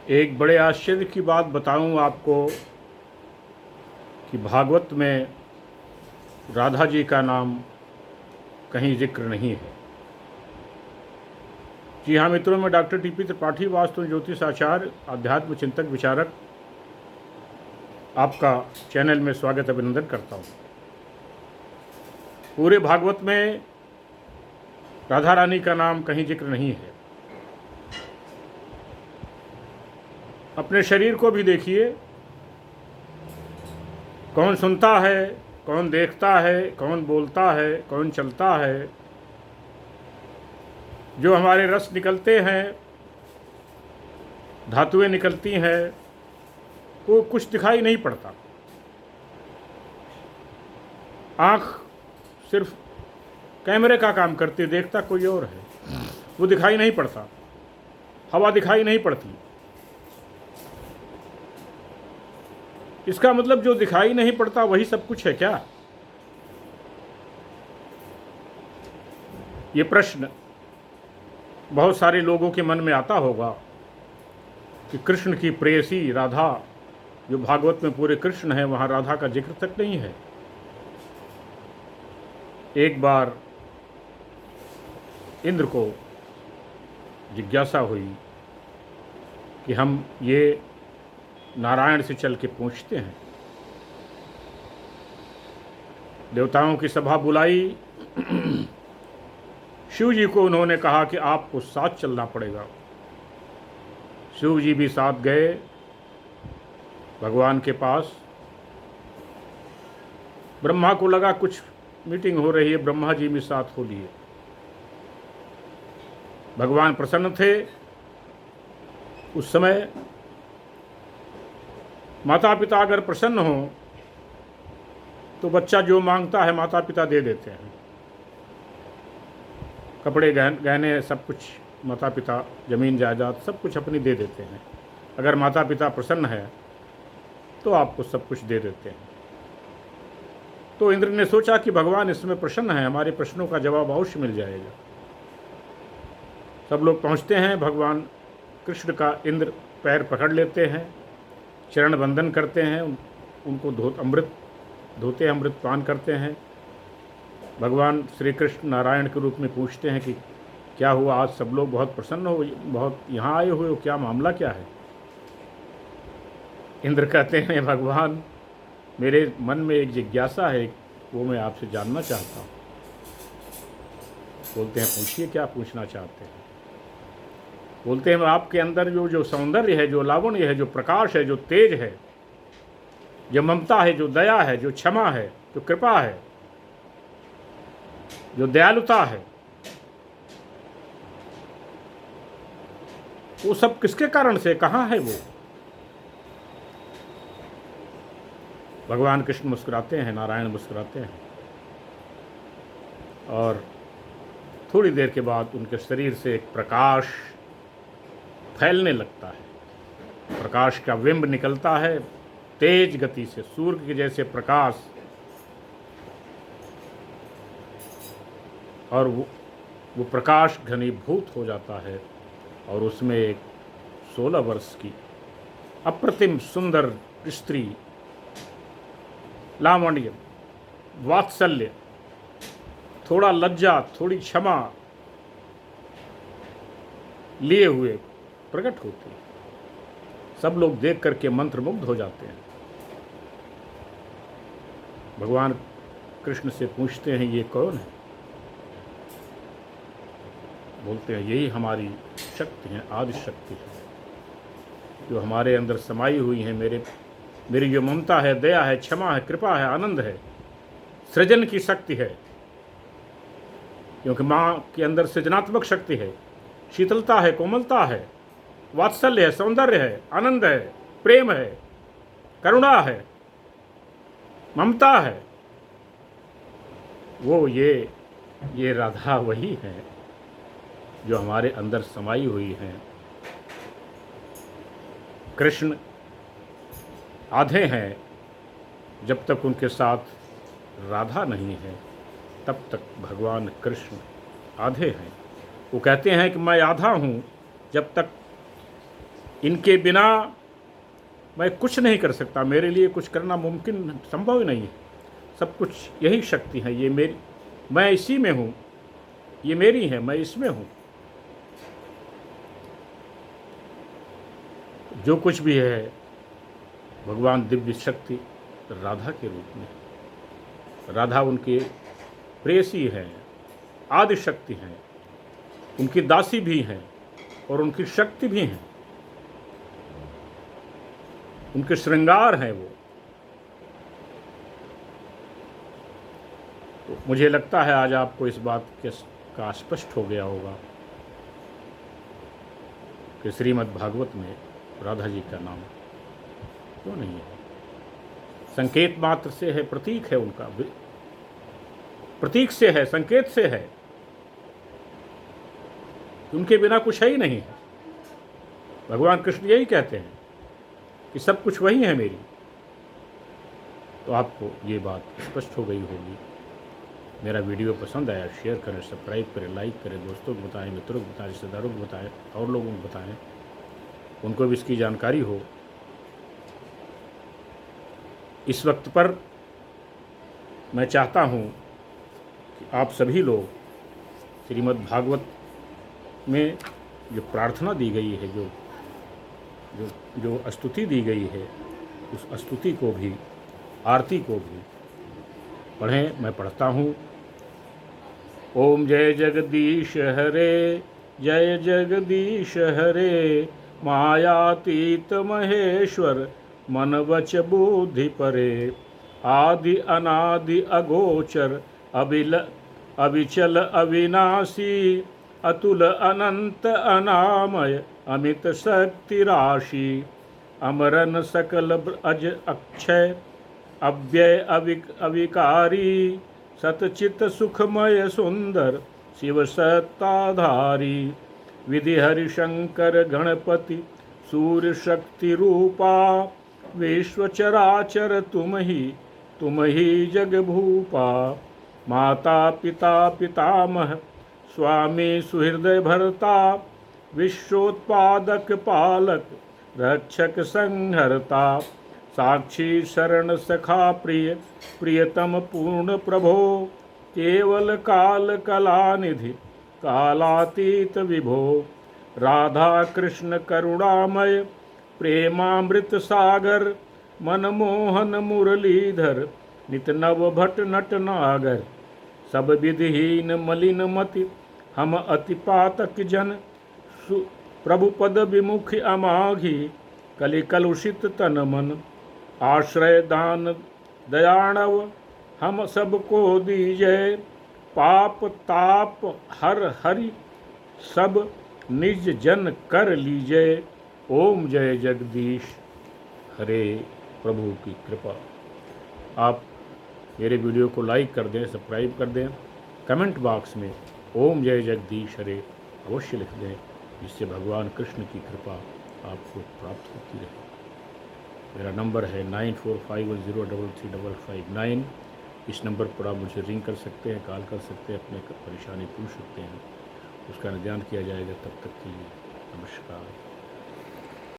एक बड़े आश्चर्य की बात बताऊं आपको कि भागवत में राधा जी का नाम कहीं जिक्र नहीं है। जी हाँ मित्रों, मैं डॉक्टर टीपी त्रिपाठी, वास्तु ज्योतिष आचार्य, आध्यात्म चिंतक विचारक, आपका चैनल में स्वागत अभिनंदन करता हूँ। पूरे भागवत में राधा रानी का नाम कहीं जिक्र नहीं है। अपने शरीर को भी देखिए, कौन सुनता है, कौन देखता है, कौन बोलता है, कौन चलता है। जो हमारे रस निकलते हैं, धातुएं निकलती हैं, वो कुछ दिखाई नहीं पड़ता। आँख सिर्फ कैमरे का काम करती है, देखता कोई और है, वो दिखाई नहीं पड़ता। हवा दिखाई नहीं पड़ती। इसका मतलब जो दिखाई नहीं पड़ता वही सब कुछ है क्या? ये प्रश्न बहुत सारे लोगों के मन में आता होगा कि कृष्ण की प्रेयसी राधा, जो भागवत में पूरे कृष्ण है, वहाँ राधा का जिक्र तक नहीं है। एक बार इंद्र को जिज्ञासा हुई कि हम ये नारायण से चल के पूछते हैं। देवताओं की सभा बुलाई। शिव जी को उन्होंने कहा कि आपको साथ चलना पड़ेगा। शिव जी भी साथ गए भगवान के पास। ब्रह्मा को लगा कुछ मीटिंग हो रही है, ब्रह्मा जी भी साथ हो लिए। भगवान प्रसन्न थे। उस समय माता पिता अगर प्रसन्न हो तो बच्चा जो मांगता है माता पिता दे देते हैं। कपड़े गहने सब कुछ माता पिता, जमीन जायदाद सब कुछ अपनी दे देते हैं। अगर माता पिता प्रसन्न है तो आपको सब कुछ दे देते हैं। तो इंद्र ने सोचा कि भगवान इसमें प्रसन्न है, हमारे प्रश्नों का जवाब अवश्य मिल जाएगा। सब लोग पहुंचते हैं। भगवान कृष्ण का इंद्र पैर पकड़ लेते हैं, चरण वंदन करते हैं, उनको अमृत धोते, अमृत पान करते हैं। भगवान श्री कृष्ण नारायण के रूप में पूछते हैं कि क्या हुआ, आज सब लोग बहुत प्रसन्न हो, बहुत यहाँ आए हुए हो, क्या मामला क्या है? इंद्र कहते हैं, भगवान मेरे मन में एक जिज्ञासा है, वो मैं आपसे जानना चाहता हूँ। बोलते हैं पूछिए, क्या पूछना चाहते हैं? बोलते हैं आपके अंदर जो सौंदर्य है, जो लावण्य है, जो प्रकाश है, जो तेज है, जो ममता है, जो दया है, जो क्षमा है, जो कृपा है, जो दयालुता है, वो सब किसके कारण से, कहाँ है वो? भगवान कृष्ण मुस्कुराते हैं, नारायण मुस्कुराते हैं, और थोड़ी देर के बाद उनके शरीर से एक प्रकाश फैलने लगता है। प्रकाश का बिंब निकलता है तेज गति से, सूर्य के जैसे प्रकाश, और वो प्रकाश घनीभूत हो जाता है। और उसमें एक 16 वर्ष की अप्रतिम सुंदर स्त्री, लावण्य, वात्सल्य, थोड़ा लज्जा, थोड़ी क्षमा लिए हुए प्रकट होती है। सब लोग देख करके मंत्रमुग्ध हो जाते हैं। भगवान कृष्ण से पूछते हैं, ये कौन है? बोलते हैं, यही हमारी शक्ति है, आदि शक्ति है, जो हमारे अंदर समाई हुई है। मेरी जो ममता है, दया है, क्षमा है, कृपा है, आनंद है, सृजन की शक्ति है, क्योंकि माँ के अंदर सृजनात्मक शक्ति है, शीतलता है, कोमलता है, वात्सल्य है, सौंदर्य है, आनंद है, प्रेम है, करुणा है, ममता है। वो ये राधा वही है जो हमारे अंदर समाई हुई है। कृष्ण आधे हैं, जब तक उनके साथ राधा नहीं है तब तक भगवान कृष्ण आधे हैं। वो कहते हैं कि मैं आधा हूँ, जब तक इनके बिना मैं कुछ नहीं कर सकता, मेरे लिए कुछ करना मुमकिन संभव ही नहीं है। सब कुछ यही शक्ति है, ये मेरी, मैं इसी में हूँ, ये मेरी है, मैं इसमें हूँ। जो कुछ भी है भगवान दिव्य शक्ति राधा के रूप में, राधा उनकी प्रेयसी हैं, आदि शक्ति हैं, उनकी दासी भी हैं और उनकी शक्ति भी हैं, उनके श्रृंगार हैं वो। तो मुझे लगता है आज आपको इस बात का स्पष्ट हो गया होगा कि श्रीमद् भागवत में राधा जी का नाम क्यों नहीं है। संकेत मात्र से है, प्रतीक है उनका, प्रतीक से है, संकेत से है, उनके बिना कुछ है ही नहीं है। भगवान कृष्ण यही कहते हैं कि सब कुछ वही है मेरी। तो आपको ये बात स्पष्ट हो गई होगी। मेरा वीडियो पसंद आया, शेयर करें, सब्सक्राइब करें, लाइक करें, दोस्तों को बताएं, मित्रों को बताएं, रिश्तेदारों को बताएं, और लोगों को बताएं, उनको भी इसकी जानकारी हो। इस वक्त पर मैं चाहता हूँ कि आप सभी लोग श्रीमद् भागवत में जो प्रार्थना दी गई है, जो स्तुति दी गई है, उस स्तुति को भी, आरती को भी पढ़ें। मैं पढ़ता हूँ। ओम जय जगदीश हरे, जय जगदीश हरे, मायातीत महेश्वर, मन वच बुद्धि परे, आदि अनादि अगोचर, अविचल अविनाशी, अतुल अनंत अनामय, अमित शक्ति राशि, अमरन सकल अज अक्षय, अव्यय अविकारी, सतचित सुखमय सुंदर, शिव सत्ताधारी, विधि हरिशंकर गणपति, सूर्य शक्ति रूपा, विश्व चराचर तुम ही जग भूपा, माता पिता पितामह, स्वामी सुहृदय भरता, विश्वोत्पादक पालक, रक्षक संहरता, साक्षी शरण सखा प्रिय, प्रियतम पूर्ण प्रभो, केवल काल कलानिधि, कालातीत विभो, राधा कृष्ण करुणामय, प्रेमामृत सागर, मनमोहन मुरलीधर, नित नव भट नट नागर, सब विधिहीन मलिन मति, हम अति पातक जन, प्रभु पद विमुख अमाघी, कलि कलुषित तन मन, आश्रय दान दयाणव, हम सबको दीजय, पाप ताप हर हरि, सब निज जन कर लीजय। ओम जय जगदीश हरे। प्रभु की कृपा। आप मेरे वीडियो को लाइक कर दें, सब्सक्राइब कर दें, कमेंट बॉक्स में ओम जय जगदीश हरे अवश्य लिख दें, जिससे भगवान कृष्ण की कृपा आपको प्राप्त होती रहे। मेरा नंबर है 9451033559। इस नंबर पर आप मुझे रिंग कर सकते हैं, कॉल कर सकते हैं, अपने परेशानी पूछ सकते हैं, उसका निदान किया जाएगा। तब तक के लिए नमस्कार।